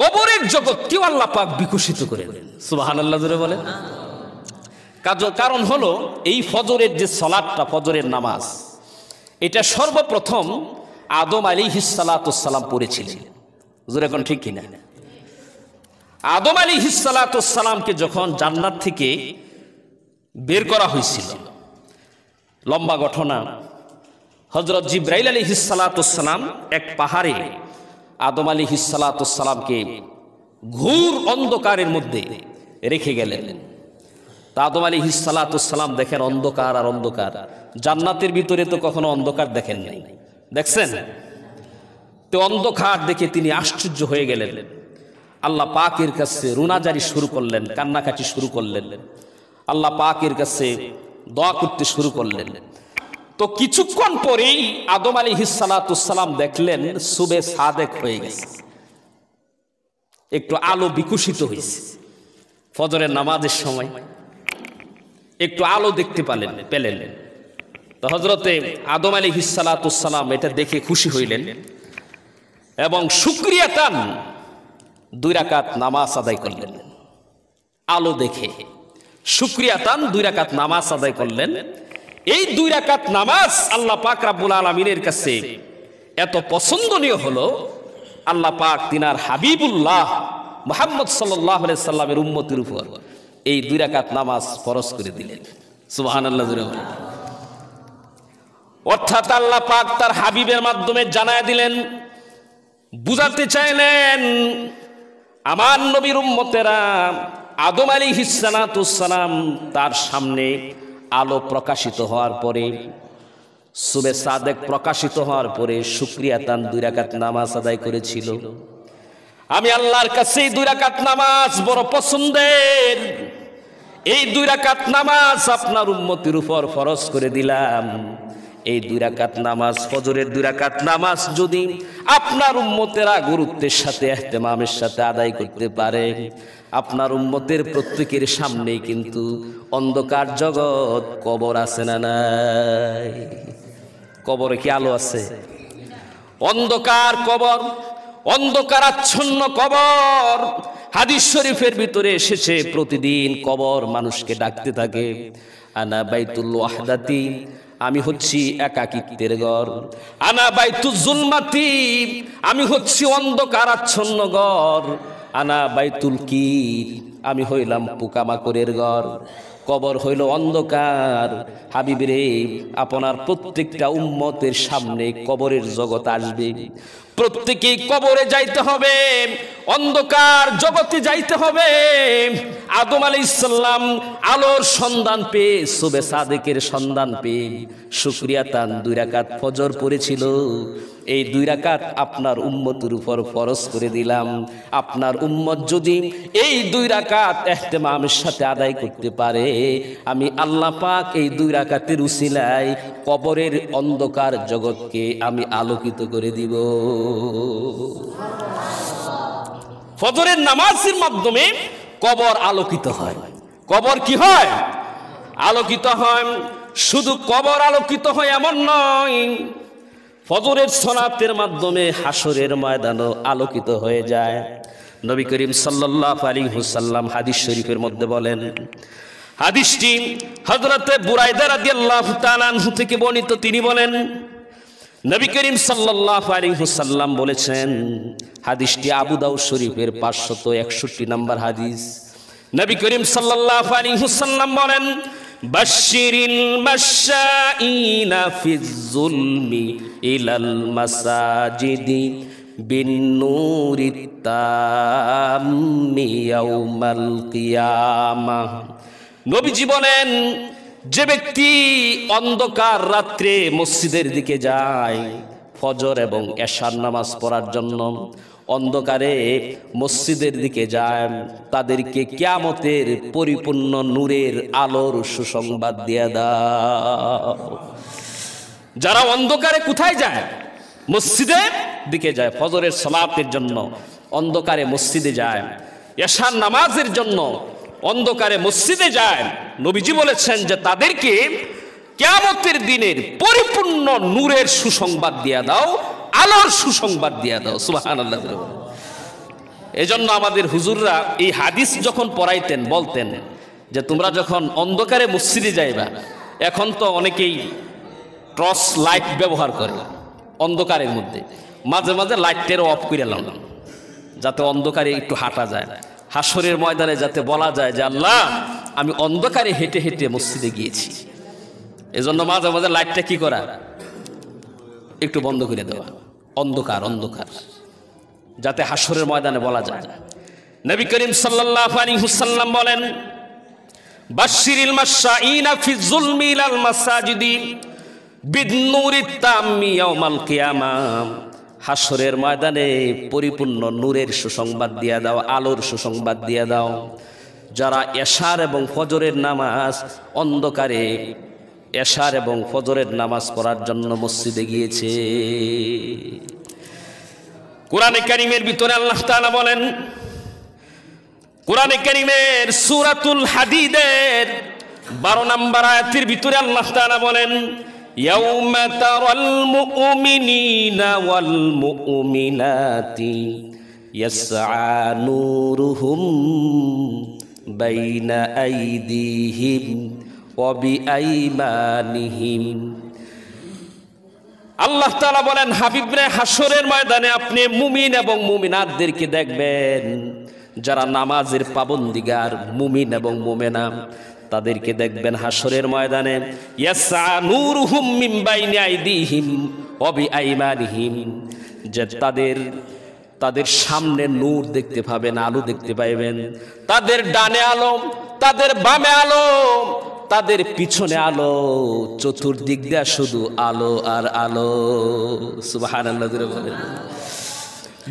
কবরের জগৎকেও আল্লাহ পাক বিকশিত করে দেন। সুবহানাল্লাহ জোরে বলেন। কারণ হলো এই ফজরের যে সালাতটা, ফজরের নামাজ, এটা সর্বপ্রথম আদম আলাইহিস সালাতুস সালাম পড়েছিলেন। জোরে কোন ঠিক কিনা? আদম আলাইহিস সালাতুস সালামকে যখন জান্নাত থেকে বের করা হয়েছিল, লম্বা ঘটনা। হযরত জিবরাইল আলাইহিস সালাতুস সালাম এক পাহাড়ে আদম আলাইহিস সালাতুস সালামকে ঘোর অন্ধকারের মধ্যে রেখে গেলেন। তা আদম আলাইহিস সালাতুস সালাম দেখেন অন্ধকার আর অন্ধকার। জান্নাতের ভিতরে তো কখনো অন্ধকার দেখেন নাই, দেখছেন? তো অন্ধকার দেখে তিনি আশ্চর্য হয়ে গেলেন। আল্লাহ পাকের কাছে রুনাজারি শুরু করলেন, কান্নাকাটি শুরু করলেন, আল্লাহ পাকের কাছে দোয়া করতে শুরু করলেন। তো কিছুক্ষণ পরেই আদম আলাইহিস সালাতুস সালাম দেখলেন সুবে সাদেক হয়ে গেছে, একটু আলো বিকশিত হয়েছে। ফজরের নামাজের সময় একটু আলো দেখতে পেলেন। তো হযরতে আদম আলাইহিস সালাতুস সালাম এটা দেখে খুশি হইলেন এবং শুকরিয়াতান 2 রাকাত নামাজ আদায় করলেন। আলো দেখে শুকরিয়াতান 2 রাকাত নামাজ আদায় করলেন। এই 2 রাকাত নামাজ আল্লাহ পাক রব্বুল আলামিনের কাছে এত পছন্দনীয় হলো, আল্লাহ পাক তিনার হাবিবুল্লাহ মুহাম্মদ সাল্লাল্লাহু আলাইহি সাল্লামের উম্মতের উপর এই 2 রাকাত নামাজ ফরজ করে দিলেন। সুবহানাল্লাহ জোরে বলেন। অর্থাৎ আল্লাহ পাক তার হাবিবের মাধ্যমে জানায় দিলেন, বুঝাতে চাইলেন আমার নবীর উম্মতেরা আদম আলাইহিস সালাতুস সালাম তার সামনে আলো প্রকাশিত হওয়ার পরে, সুবে সাদেক প্রকাশিত হওয়ার পরে শুকরিয়াতান 2 রাকাত নামাজ আদায় করেছিল। আমি আল্লাহর কাছে এই 2 রাকাত নামাজ বড় পছন্দের। এই 2 রাকাত নামাজ আপনার উম্মতের উপর ফরজ করে দিলাম। এই 2 রাকাত নামাজ, ফজরের 2 রাকাত নামাজ যদি আপনার উম্মতেরা গুরুত্বের সাথে ইহতিমামের সাথে আদায় করতে পারে, আপনার উম্মতের প্রত্যেকের সামনেই কিন্তু অন্ধকার জগৎ কবর আছে না নাই? কবরে কি আলো আছে? অন্ধকার কবর, অন্ধকারাচ্ছন্ন কবর। হাদিস শরীফের ভিতরে এসেছে প্রতিদিন কবর মানুষকে ডাকতে থাকে, আনা বাইতুল ওয়াহদাতি, আমি হচ্ছি একাকিত্বের ঘর, আনা বাইতুল জুলমাতি, আমি হচ্ছি অন্ধকারাচ্ছন্ন ঘর, আনা বাইতুল কির, আমি হইলাম পোকামাকড়ের ঘর। কবর হইল অন্ধকার। হাবিবরে, আপনার প্রত্যেকটা উম্মতের সামনে কবরের জগৎ আসবে, প্রত্যেকেই কবরে যাইতে হবে, অন্ধকার জগতে যাইতে হবে। আদম আলাইহিস সালাম আলোর সন্ধান পেয়ে, সুবে সাদেকের সন্ধান পেয়ে শুকরিয়াতান 2 রাকাত ফজর পড়েছিল। এই 2 রাকাত আপনার উম্মতের উপর ফরজ করে দিলাম। আপনার উম্মত যদি এই 2 রাকাত ইহতিমামের সাথে আদায় করতে পারে, আমি আল্লাহ পাক এই 2 রাকাতের উসিলায় কবরের অন্ধকার জগৎকে আমি আলোকিত করে দিব। ফজরের নামাজের মাধ্যমে কবর আলোকিত হয়। কবর কি হয়? আলোকিত হয়। শুধু কবর আলোকিত হয় এমন নয়, ফজরের সালাতের মাধ্যমে হাসরের ময়দানও আলোকিত হয়ে যায়। নবী করিম সাল্লাল্লাহু আলাইহি ওয়াসাল্লাম হাদিস শরীফের মধ্যে বলেন, হাদিসটি হযরতে বুরাইদা রাদিয়াল্লাহু তাআলা আনহু থেকে বর্ণিত। তিনি বলেন, নবী করিম সাল্লাল্লাহু আলাইহি ওয়াসাল্লাম বলেছেন, হাদিসটি আবু দাউদ শরীফের 561 নম্বর হাদিস। নবী করিম সাল্লাল্লাহু আলাইহি ওয়াসাল্লাম বলেন, বাশশিরিল মাশাঈনা ফিজ যুলমি ইলাল মাসাজিদি বিন নূরিত তাম্মি ইয়াউমাল কিয়ামাহ। নবীজি বলেন, যে ব্যক্তি অন্ধকার রাত্রে মসজিদের দিকে যায় ফজর এবং এশার নামাজ পড়ার জন্য, অন্ধকারে মসজিদের দিকে যায়, তাদেরকে কিয়ামতের পরিপূর্ণ নূরের আলোর সুসংবাদ দিয়ে দাও। যারা অন্ধকারে কোথায় যায়? মসজিদের দিকে যায়, ফজরের সালাতের জন্য অন্ধকারে মসজিদে যায়, এশার নামাজের জন্য অন্ধকারে মসজিদে যায়। নবীজি বলেছেন যে তাদেরকে কিয়ামতের দিনের পরিপূর্ণ নূরের সুসংবাদ দিয়া দাও, আলোর সুসংবাদ দিয়া দাও। সুবহানাল্লাহ। এজন্য আমাদের হুজুররা এই হাদিস যখন পড়াইতেন বলতেন যে তোমরা যখন অন্ধকারে মসজিদে যাইবা, এখন তো অনেকেই টর্চ লাইট ব্যবহার করে অন্ধকারের মধ্যে, মাঝে মাঝে লাইটটারও অফ করে লাগালাম যাতে অন্ধকারে একটু হাঁটা যায়, হাসরের ময়দানে যাতে বলা যায় যে আল্লাহ আমি অন্ধকারে হেঁটে হেঁটে মসজিদে গিয়েছি। এজন্য মাঝে মাঝে লাইটটা কি করা, একটু বন্ধ করে দেওয়া, অন্ধকার অন্ধকার যাতে হাসরের ময়দানে বলা যায়। নবী করিম সাল্লাল্লাহু আলাইহি ওয়াসাল্লাম বলেন, বাশশিরিল মাশাঈনা ফি যুলমি ইলাল মাসাজিদি বিন-নূরিত তাম্মি ইয়াউমাল কিয়ামাহ। হাসরের ময়দানে পরিপূর্ণ নূরের সুসংবাদ দিয়া দাও, আলোর সুসংবাদ দিয়া দাও যারা এশার এবং ফজরের নামাজ অন্ধকারে এশার এবং ফজরের নামাজ পড়ার জন্য মসজিদে গিয়েছে। কোরআনে কারীমের ভিতরে আল্লাহ তাআলা বলেন, কোরআনে কারীমের সূরাতুল হাদীদের 12 নম্বর আয়াতের ভিতরে আল্লাহ তাআলা বলেন, ইয়াউমা তারাল মুমিনিনা ওয়াল মুমিনাতি ইয়াসআ নূরুহুম বাইনা আইদিহিম ওয়া বিআইমানিহিম। আল্লাহ তাআলা বলেন, হাবিব রে, হাসরের ময়দানে আপনি মুমিন এবং মুমিনাতদেরকে দেখবেন যারা নামাজের পাবন্দিগার, মুমিন এবং মুমিনা তাদেরকে দেখবেন হাসরের ময়দানে। ইয়াসআ নূরুহুম মিন বাইনি আইদিহিম ওয়া বিআইমানিহিম, যে তাদের সামনে নূর দেখতে পাবেন, আলো দেখতে পাইবেন, তাদের ডানে আলো, তাদের বামে আলো, তাদের পিছনে আলো, চতুর্দিক দিয়ে শুধু আলো আর আলো। সুবহানাল্লাহ বলেন।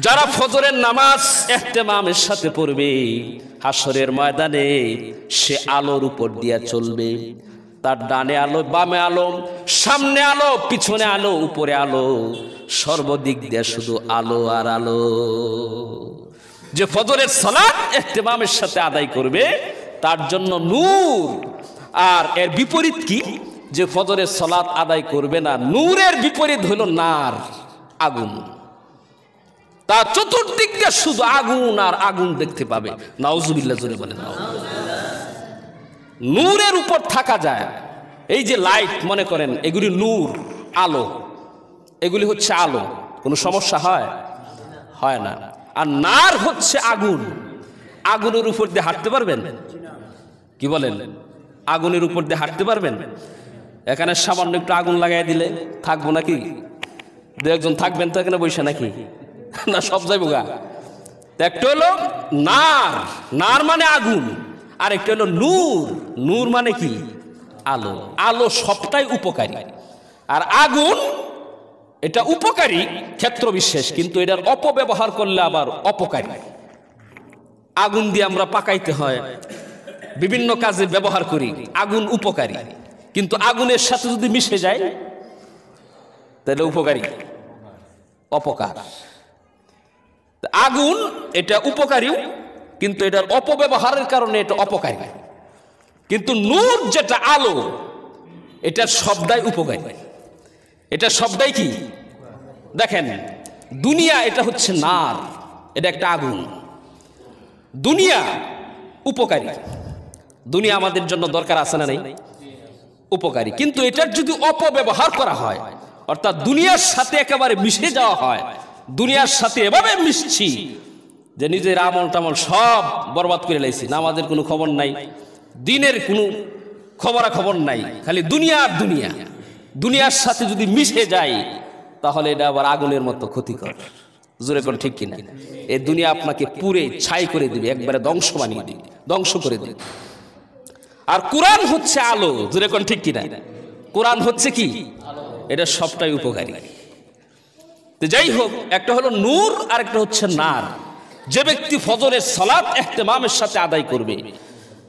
যারা ফজরের নামাজ ইহতিমামের সাথে পড়বে হাসরের ময়দানে সে আলোর উপর দিয়া চলবে, তার ডানে আলো, বামে আলো, সামনে আলো, পিছনে আলো, উপরে আলো, সর্বদিক দিয়ে শুধু আলো আর আলো। যে ফজরের সালাত ইহতিমামের সাথে আদায় করবে তার জন্য নূর। আর এর বিপরীত কি, যে ফজরের সালাত আদায় করবে না, নূরের বিপরীত হলো নার, আগুন। তার চতুর্দিক দিয়ে শুধু আগুন আর আগুন দেখতে পাবে। নাউজুবিল্লাহ জোরে বলেন। নূরের উপর থাকা যায়। এই যে লাইট মনে করেন এগুলি নূর, আলো, এগুলি হচ্ছে আলো, কোনো সমস্যা হয় না। আর নার হচ্ছে আগুন। আগুনের উপর দিয়ে হাঁটতে পারবেন? কি বলেন? আগুনের উপর দিয়ে হাঁটতে পারবেন? এখানে সামান্য একটু আগুন লাগাই দিলে থাকবো নাকি? দু একজন থাকবেন তো এখানে বসে নাকি? না, সব যাইব গা। একটা হলো নার, নার মানে আগুন, আর একটা হলো নূর, নূর মানে কি? আলো। আলো সবটাই উপকারী, আর আগুন এটা উপকারী ক্ষেত্র বিশেষ, কিন্তু এটার অপব্যবহার করলে আবার অপকারী। আগুন দিয়ে আমরা পাকাইতে হয়, বিভিন্ন কাজে ব্যবহার করি, আগুন উপকারী, কিন্তু আগুনের সাথে যদি মিশে যায় তাহলে উপকারী অপকার। আগুন এটা উপকারীও, কিন্তু এটার অপব্যবহারের কারণে এটা অপকারী। কিন্তু নূর যেটা আলো, এটা সবটাই উপকারী, এটা সবটাই কি? দেখেন, দুনিয়া এটা হচ্ছে নার, এটা একটা আগুন। দুনিয়া উপকারী, দুনিয়া আমাদের জন্য দরকার আছে না নেই? উপকারী। কিন্তু এটার যদি অপব্যবহার করা হয়, অর্থাৎ দুনিয়ার সাথে একেবারে মিশে যাওয়া হয়, দুনিয়ার সাথে এভাবে মিশছি যে নিজের আমল টামল সব বরবাদ করে লাইছি, নামাজের কোনো খবর নাই, দিনের কোনো খবরাখবর নাই, খালি দুনিয়া আর দুনিয়া। দুনিয়ার সাথে যদি মিশে যায় তাহলে এটা আবার আগুনের মতো ক্ষতিকর। জোরে কোন ঠিক কিনা? এই দুনিয়া আপনাকে পুরে ছাই করে দিবে, একবারে ধ্বংস বানিয়ে দিবে, ধ্বংস করে দিবে। আর কোরআন হচ্ছে আলো। জোরে কোন ঠিক কিনা? কোরআন হচ্ছে কি? এটা সবটাই উপকারী। তো যাই হোক, একটা হলো নূর আর একটা হচ্ছে নার। যে ব্যক্তি ফজরের সালাত ইহতিমামের সাথে আদায় করবে,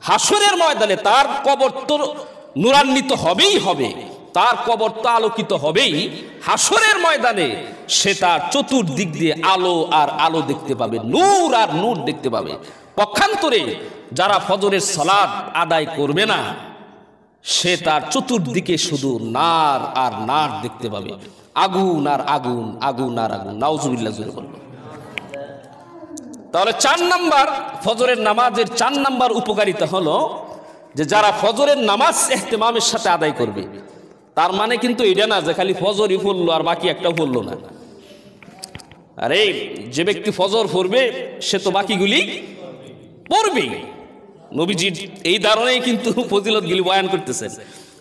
হাসরের ময়দানে তার কবর তো নূরান্বিত হবেই হবে, তার কবর তো আলোকিত হবেই। হাসরের ময়দানে সে তার চতুর্দিক দিয়ে আলো আর আলো দেখতে পাবে, নূর আর নূর দেখতে পাবে। পক্ষান্তরে যারা ফজরের সালাত আদায় করবে না, সে তার চতুর্দিকে শুধু নার আর নার দেখতে পাবে, আগুন আর আগুন, আগুন আর আগুন। নাউজুবিল্লাহ জোরে বলবো। তাহলে 4 নাম্বার ফজরের নামাজের 4 নাম্বার উপকারিতা হলো যে যারা ফজরের নামাজ ইহতিমামের সাথে আদায় করবে, তার মানে কিন্তু এটা না যে খালি ফজরই পড়লো আর বাকি একটাও পড়লো না। আরে যে ব্যক্তি ফজর পড়বে সে তো বাকিগুলি পড়বেই। নবীজির এই ধারণেই কিন্তু ফজিলতগুলি বয়ান করতেছেন,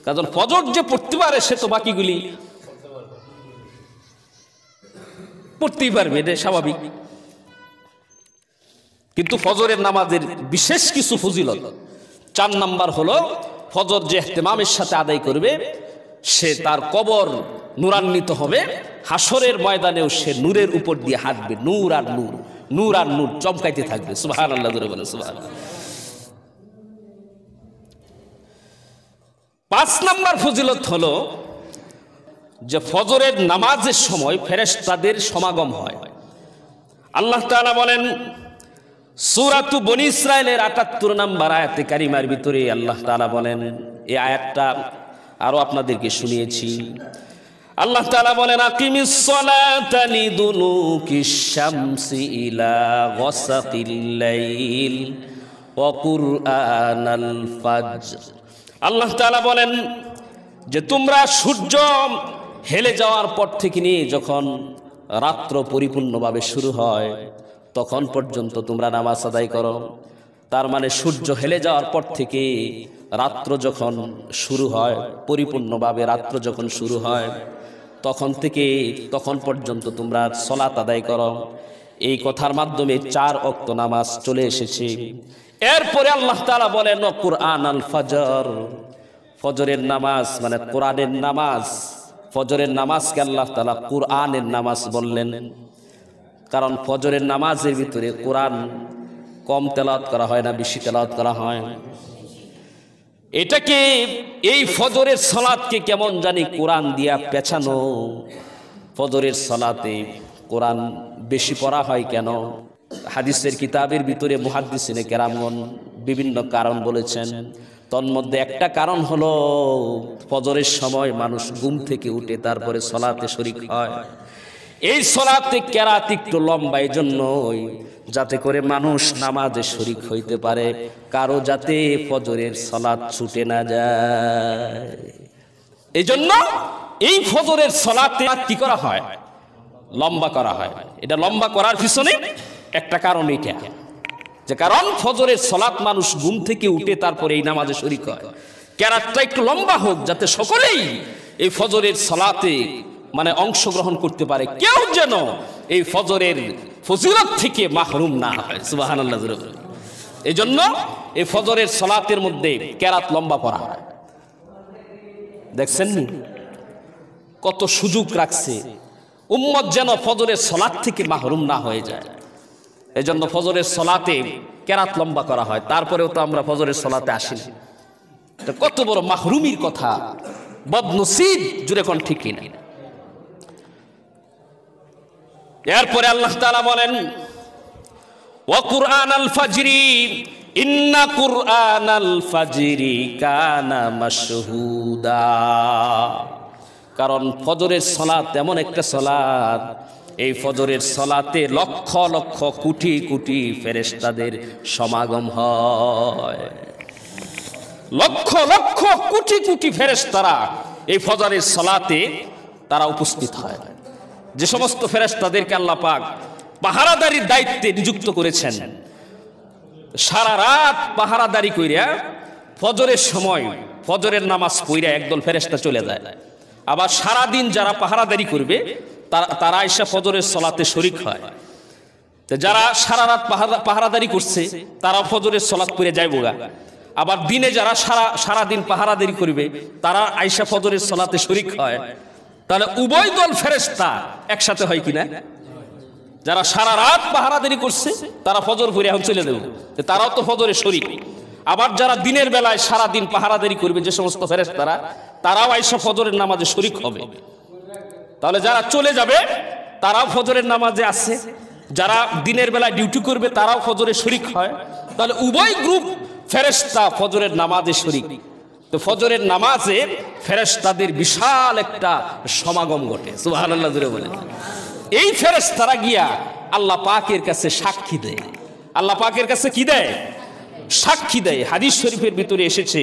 কারণ ফজর যে পড়তে পারে সে তো বাকিগুলি পড়তেই পারবে, এটা স্বাভাবিক। কিন্তু ফজরের নামাজের বিশেষ কিছু ফজিলত। 4 নাম্বার হলো ফজর যে ইহতিমামের সাথে আদায় করবে সে তার কবর নূরান্বিত হবে, হাসরের ময়দানেও সে নূরের উপর দিয়ে হাঁটবে, নূর আর নূর, নূর আর নূর চমকাইতে থাকবে। সুবহানাল্লাহ, জোরে বলেন সুবহানাল্লাহ। 5 নাম্বার ফজিলত হলো যে ফজরের নামাজের সময় ফেরেশতাদের সমাগম হয়। আল্লাহ তাআলা বলেন সূরাতু বনী ইসরাইলের ৭৮ নাম্বার আয়াতে কারিমার ভিতরে আল্লাহ তাআলা বলেন, এই আয়াতটা আরো আপনাদেরকে শুনিয়েছি। আল্লাহ তাআলা বলেন আকিমিস সালাতা লিদুলুকিশ শামসি ইলা গাসাকিল লাইল ওয়া কুরআনাল ফাজর। আল্লাহ তাআলা বলেন যে তোমরা সূর্য হেলে যাওয়ার পর থেকে নিয়ে যখন রাত্র পরিপূর্ণভাবে শুরু হয় তখন পর্যন্ত তোমরা নামাজ আদায় করো। তার মানে সূর্য হেলে যাওয়ার পর থেকে রাত্র যখন শুরু হয়, পরিপূর্ণভাবে রাত্র যখন শুরু হয় তখন থেকে তখন পর্যন্ত তোমরা সালাত আদায় করো। এই কথার মাধ্যমে 4 ওয়াক্ত নামাজ চলে এসেছে। এরপরে আল্লাহ তাআলা বলেন কুরআনাল ফাজর, ফজরের নামাজ মানে কোরআনের নামাজ। ফজরের নামাজকে আল্লাহ তাআলা কুরআনের নামাজ বললেন, কারণ ফজরের নামাজের ভিতরে কোরআন কম তেলাওয়াত করা হয় না, বেশি তেলাওয়াত করা হয়। এটাকে এই ফজরের সালাতকে কেমন জানি কোরআন দিয়া পেছানো। ফজরের সালাতে কোরআন বেশি পড়া হয় কেন? হাদিসের কিতাবের ভিতরে মুহাদ্দিসিনে কেরামগণ বিভিন্ন কারণ বলেছেন। তন্মধ্যে একটা কারণ হলো ফজরের সময় মানুষ ঘুম থেকে উঠে তারপরে সালাতে শরীক হয়। এই সালাতে কেরাত একটু লম্বা, এই জন্যই যাতে করে মানুষ নামাজে শরীক হইতে পারে, কারো যাতে ফজরের সালাত ছুটে না যায়। এই জন্য এই ফজরের সালাতে কি করা হয়? লম্বা করা হয়। এটা লম্বা করার পিছনে একটা কারণ এটা, যে কারণ ফজরের সালাত মানুষ ঘুম থেকে উঠে তারপরে এই নামাজে শরীক হয়। কেরাতটা একটু লম্বা হোক যাতে সকলেই এই ফজরের সালাতে মানে অংশগ্রহণ করতে পারে, কেউ যেন এই ফজরের ফজিলত থেকে মাহরুম না হয়। সুবহানাল্লাহ। এই জন্য এই ফজরের সালাতের মধ্যে কেরাত লম্বা পড়া হয়। দেখছেন নি কত সুযোগ রাখছে, উম্মত যেন ফজরের সালাত থেকে মাহরুম না হয়ে যায়। এই জন্য ফজরের সালাতে কেরাত লম্বা করা হয়। তারপরেও তো আমরা ফজরের সালাতে আসি না। এটা কত বড় মাহরুমির কথা, বদনসিব, জুড়ে কোন ঠিক কিনা। এরপরে আল্লাহ তাআলা বলেন ওয়া কুরআনাল ফাজরি ইন্না কুরআনাল ফাজরি কানা মাশহুদা। কারণ ফজরের সালাত এমন একটা সালাত, এই ফজরের সালাতে লক্ষ লক্ষ কোটি কোটি ফেরেশতাদের সমাগম হয়। লক্ষ লক্ষ কোটি কোটি ফেরেশতারা এই ফজরের সালাতে তারা উপস্থিত হয়। যে সমস্ত ফেরেশতাদেরকে আল্লাহ পাক পাহারাদারির দায়িত্বে নিযুক্ত করেছেন, সারা রাত পাহারাদারি কইরা ফজরের সময় ফজরের নামাজ পড়া একদল ফেরেশতা চলে যায়। আবার সারা দিন যারা পাহারাদারি করবে তারা আয়েশা ফজরের সালাতে শরীক হয়। তো যারা সারা রাত পাহারাদারি করছে তারা ফজরের সালাত পড়ে যায় বোগা। আবার দিনে যারা সারা দিন পাহারাদারি করবে তারা আয়েশা ফজরের সালাতে শরীক হয়। তাহলে উভয় দল ফেরেশতা একসাথে হয় কিনা? যারা সারা রাত পাহারাদারি করছে তারা ফজর পড়ে এখন চলে যাবে, তারাও তো ফজরে শরীক। আবার যারা দিনের বেলায় সারা দিন পাহারাদারি করবে যে সমস্ত ফেরেশতারা, তারাও আয়েশা ফজরের নামাজে শরীক হবে। তাহলে যারা চলে যাবে তারাও ফজরের নামাজে আছে, যারা দিনের বেলায় ডিউটি করবে তারাও ফজরে শরীক হয়। তাহলে উভয় গ্রুপ ফেরেশতা ফজরের নামাজে শরীক। তো ফজরের নামাজে ফেরেশতাদের বিশাল একটা সমাগম ঘটে। সুবহানাল্লাহ জোরে বলেন। এই ফেরেশতারা গিয়া আল্লাহ পাকের কাছে সাক্ষী দেয়। আল্লাহ পাকের কাছে কি দেয়? সাক্ষী দেয়। হাদিস শরীফের ভিতরে এসেছে,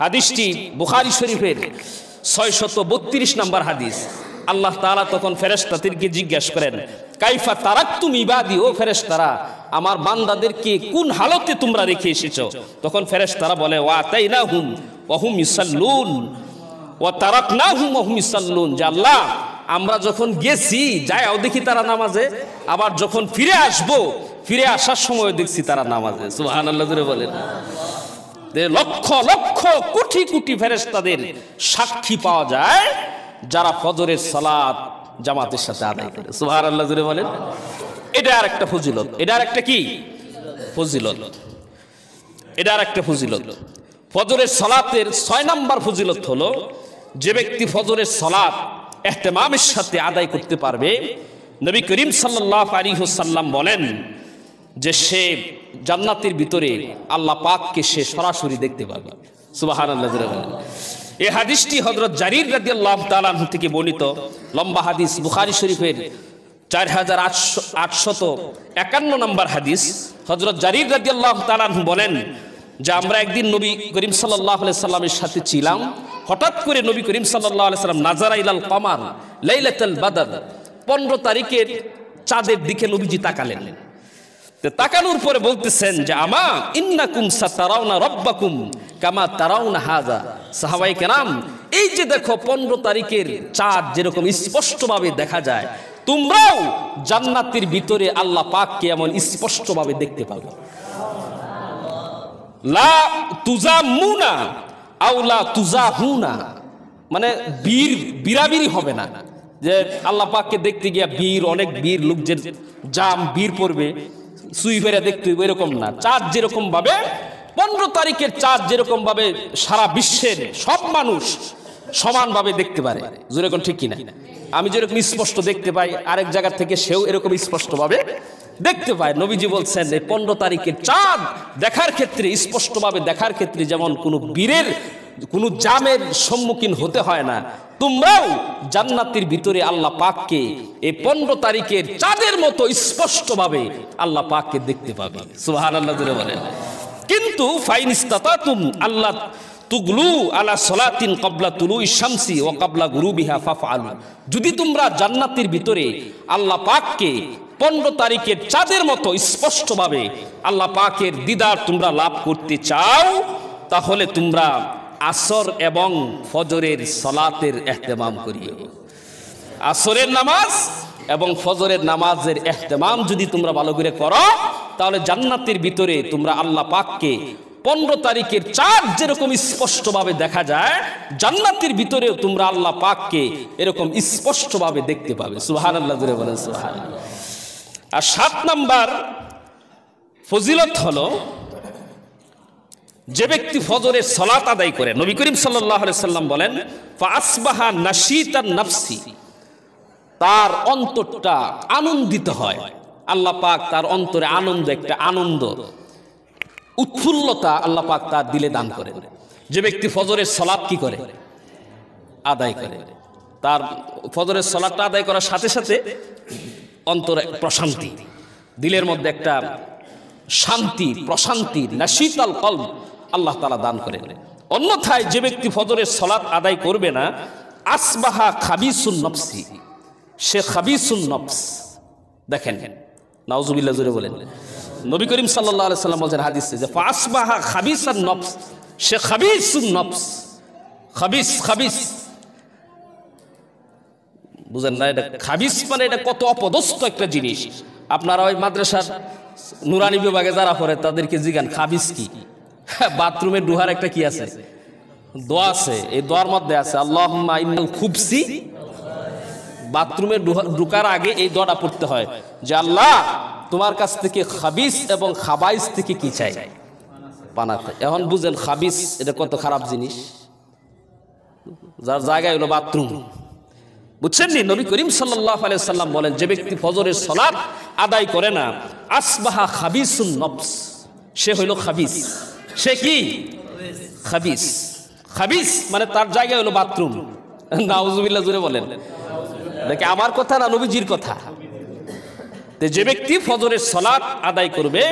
হাদিসটি বুখারী শরীফের 632 নম্বর হাদিস। আল্লাহ তাআলা তখন ফেরেশতাদেরকে জিজ্ঞাসা করেন, কাইফা তারাকতুম ইবাদি, ও ফেরেশতারা আমার বান্দাদেরকে কোন হালতে তোমরা রেখে এসেছো? তখন ফেরেশতারা বলে, ওয়া আতাইনাহুম ওয়া হুম ইউসাল্লুন ওয়া তারাকনাহুম ওয়া হুম ইউসাল্লুন, যে আল্লাহ আমরা যখন গেছি যাইও দেখি তারা নামাজে, আবার যখন ফিরে আসবো ফিরে আসার সময় দেখছি তারা নামাজে। সুবহানাল্লাহ জোরে বলেন। লক্ষ লক্ষ কোটি কোটি ফেরেশতাদের সাক্ষী পাওয়া যায় যারা ফজরের সালাত জামাতের সাথে আদায় করে। সুবহানাল্লাহ জোরে বলেন। এটা আর একটা ফজিলত, এটা আর একটা কি ফজিলত, এটা আর একটা ফজিলত। ফজরের সালাতের 6 নম্বর ফজিলত হলো, যে ব্যক্তি ফজরের সালাত ইহতিমামের সাথে আদায় করতে পারবে, নবী করিম সাল্লাল্লাহু আলাইহি ওয়াসাল্লাম বলেন যে সে জান্নাতের ভিতরে আল্লাহ পাককে সে সরাসরি দেখতে পাবে। সুবহানাল্লাহ। এই হাদিসটি হযরত জারির রাদিয়াল্লাহু তাআলা আনহু থেকে বর্ণিত, লম্বা হাদিস, বুখারী শরীফের 4851 নম্বর হাদিস। হযরত জারির রাদিয়াল্লাহু তাআলা আনহু বলেন যে আমরা একদিন নবী করিম সাল্লাল্লাহু আলাইহি সাল্লামের সাথে ছিলাম, হঠাৎ করে নবী করিম সাল্লাল্লাহু আলাইহি সাল্লাম নাজারা ইলাল কমার লাইলাতুল বদর, 15 তারিখের চাঁদের দিকে নবীজি তাকালেন। তাকানোর পরে বলতেছেন যে আমা ইন্নাকুম সাতারাউনা রাব্বাকুম কামা তারাউনা হাযা। সাহাবায়ে কেরাম, এই যে দেখো 15 তারিখের চাঁদ যেরকম স্পষ্টভাবে দেখা যায়, তোমরাও জান্নাতের ভিতরে আল্লাহ পাককে এমন স্পষ্টভাবে দেখতে পাবে। লা তুজামুনা আও লা তুজাহুনা, মানে বীরাবিরি হবে না, যে আল্লাহ পাককে দেখতে গিয়া অনেক লোকদের জাম পড়বে, সুই ফেরা দেখতে হইব, এরকম না। চাঁদ যেরকম ভাবে 15 তারিখের চাঁদ যেরকম ভাবে সারা বিশ্বের সব মানুষ সমানভাবে দেখতে পারে, যেরকম ঠিক কিনা? আমি যেরকম স্পষ্ট দেখতে পাই, আরেক জায়গা থেকে সেও এরকম স্পষ্টভাবে দেখতে পায়। নবীজি বলছেন এই 15 তারিখের চাঁদ দেখার ক্ষেত্রে, স্পষ্টভাবে দেখার ক্ষেত্রে যেমন কোনো কোনো জামের সম্মুখীন হতে হয় না, তোমরাও জান্নাতের ভিতরে আল্লাহ পাককে এই 15 তারিখের চাঁদের মতো স্পষ্টভাবে আল্লাহ পাককে দেখতে পাবে। সুবহানাল্লাহ জোরে বলেন। কিন্তু ফাইন ইসতাতাতুম আল্লাহ তুগলু আলা সালাতিন ক্বাবলা তুলুইশ শামসি ওয়া ক্বাবলা গুরুবিহা ফাফআলু, যদি তোমরা জান্নাতের ভিতরে আল্লাহ পাককে 15 তারিখের চাঁদের মতো স্পষ্টভাবে আল্লাহ পাকের দিদার তোমরা লাভ করতে চাও, তাহলে তোমরা আসর এবং ফজরের সালাতের ইহতিমাম করিও। আসরের নামাজ এবং ফজরের নামাজের ইহতিমাম যদি তোমরা ভালো করে করো, তাহলে জান্নাতের ভিতরে তোমরা আল্লাহ পাককে 15 তারিখের চাঁদ যেরকম স্পষ্টভাবে দেখা যায়, জান্নাতের ভিতরেও তোমরা আল্লাহ পাককে এরকম স্পষ্টভাবে দেখতে পাবে। সুবহানাল্লাহ জোরে বলেন সুবহানাল্লাহ। আর 7 নাম্বার ফজিলত হলো, যে ব্যক্তি ফজরের সালাত আদায় করে, নবী করিম সাল্লাল্লাহু আলাইহি সাল্লাম বলেন ফাসবাহা নাশীতান নাফসি, তার অন্তরটা আনন্দিত হয়। আল্লাহ পাক তার অন্তরে আনন্দ, একটা আনন্দ উৎফুল্লতা আল্লাহ পাক তার দিলে দান করেন। যে ব্যক্তি ফজরের সালাত কি করে? আদায় করে। তার ফজরের সালাতটা আদায় করার সাথে সাথে অন্তরে প্রশান্তি, দিলের মধ্যে একটা শান্তি, প্রশান্তি, নাশীতাল কলব আল্লাহ তাআলা দান করেন। অন্যথায় যে ব্যক্তি ফজরের সালাত আদায় করবে না, আসবাহা খাবিসুন নফসি, সে খাবিসুন নফস। দেখেন, নাউজুবিল্লাহ জোরে বলেন। নবী করিম সাল্লাল্লাহু আলাইহি সাল্লাম বলেন হাদিসে যে ফাসবাহা খাবিসান নফস, সে খাবিসুন নফস। খাবিস বুঝেন না? এটা খাবিস মানে এটা কত অপদস্থ একটা জিনিস। আপনারা ওই মাদ্রাসার নুরানি বিভাগে যারা পড়ে তাদেরকে জিজ্ঞান খাবিস কি। বাথরুমের ডুহার একটা কি আছে? দোয়া আছে। এই দোয়ার মধ্যে আছে আল্লাহুম্মা ইন্নাল খুবসি। বাথরুমে ঢুকার আগে এই দোয়াটা পড়তে হয় যে আল্লাহ তোমার কাছ থেকে খাবিস এবং খাবাইস থেকে কি চাই? পানাতে। এখন বুঝেন খাবিস এটা কত খারাপ জিনিস, যার জায়গায় হলো বাথরুম। বুঝছেন নি? নবী করিম সাল্লাল্লাহু আলাইহি সাল্লাম বলেন যে ব্যক্তি ফজরের সালাত আদায় করে না, আসবাহা খাবিসুন নফস, সে হইল খাবিস। সে কি? খাবিস। খাবিস মানে তার জায়গায় হলো বাথরুম। নাউজুবিল্লাহ জোরে বলেন। দেখে আমার কথা না নবীজির কথা। যে ব্যক্তি ফজরের সালাত আদায় করবে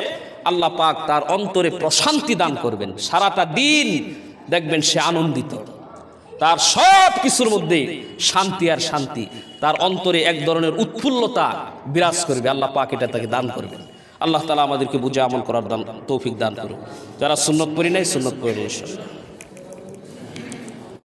আল্লাহ পাক তার অন্তরে প্রশান্তি দান করবেন, সারাটা দিন দেখবেন সে আনন্দিত, তার সব কিছুর মধ্যে শান্তি আর শান্তি, তার অন্তরে এক ধরনের উৎফুল্লতা বিরাজ করবে। আল্লাহ পাক এটা তাকে দান করবেন। আল্লাহ তাআলা আমাদেরকে বুঝে আমল করার তৌফিক দান করুন। যারা সুন্নত পড়ি নাই সুন্নত পড়ে ইনশাআল্লাহ।